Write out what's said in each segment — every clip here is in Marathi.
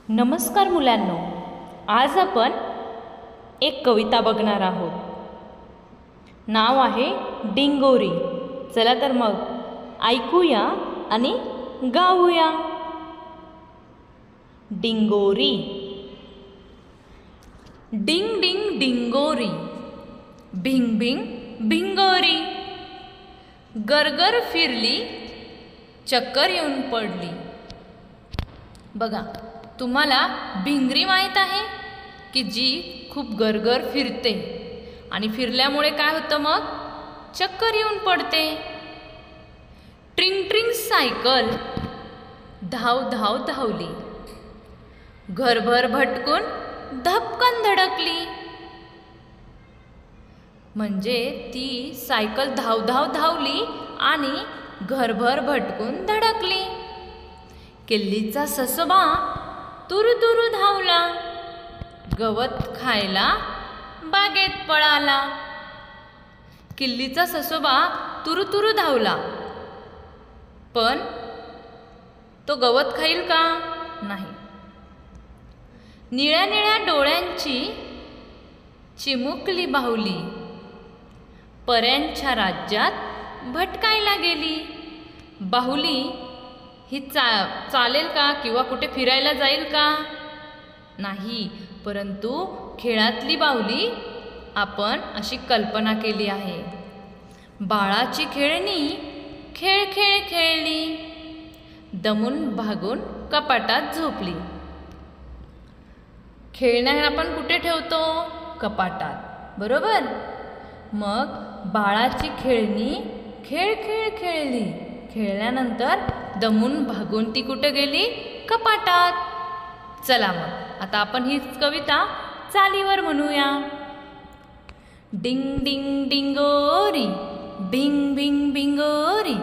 नमस्कार मुलांनो, आज आपण एक कविता बघणार आहोत. नाव आहे डिंगोरी. चला तर मग ऐकूया आणि गाऊया. डिंगोरी. डिंग डिंग डिंगोरी, भिंग भिंग भिंगोरी, गरगर फिरली, चक्कर येऊन पडली. बघा, तुम्हाला भिंगरी माहीत आहे की जी खूप गरगर फिरते आणि फिरल्यामुळे काय होतं, मग चक्कर येऊन पडते. ट्रिंग ट्रिंग सायकल धाव धाव धावली, घरभर भटकून धपकन धडकली. म्हणजे ती सायकल धाव धाव धावली आणि घरभर भटकून धडकली. किल्लीचा ससोबा तुरु तुरु धावला, गवत खायला बागेत पळाला. किल्लीचा ससोबा तुरु तुरु धावला, पण तो गवत खाईल का? नाही. निळ्या निळ्या डोळ्यांची चिमुकली बाहुली पऱ्यांच्या राज्यात भटकायला गेली. बाहुली ही चालेल का किंवा कुठे फिरायला जाईल का? नाही, परंतु खेळातली बाहुली आपण अशी कल्पना केली आहे. बाळाची खेळणी खेळ खेळ खेळली, दमून भागून कपाटात झोपली. खेळण्या आपण कुठे ठेवतो? कपाटात, बरोबर. मग बाळाची खेळणी खेळ खेळ खेळली, खेळल्यानंतर दमून भागून ती कुठे गेली? कपाटात. चला मग आता आपण हीच कविता चालीवर म्हणूया. डिंग डिंग डिंगोरी, भिंग भिंग भिंगोरी,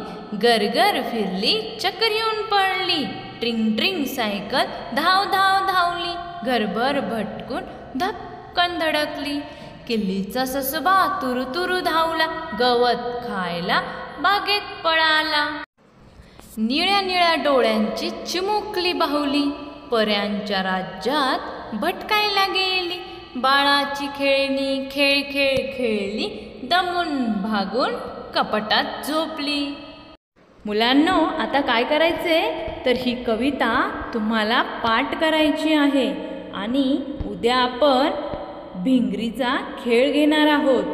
गरगर फिरली, चक्कर येऊन पडली. ट्रिंग ट्रिंग सायकल धाव धाव धावली, घरभर भटकून धपकन धडकली. किल्लीचा ससोबा तुरु तुरु धावला, गवत खायला बागेत पळाला. निळ्या निळ्या डोळ्यांची चिमुकली बाहुली पऱ्यांच्या राज्यात भटकायला गेली. बाळाची खेळणी खेळ खेळ खेळली, दमून भागून कपाटात झोपली. मुलांनो, आता काय करायचे तर ही कविता तुम्हाला पाठ करायची आहे आणि उद्या आपण भिंगरीचा खेळ घेणार आहोत.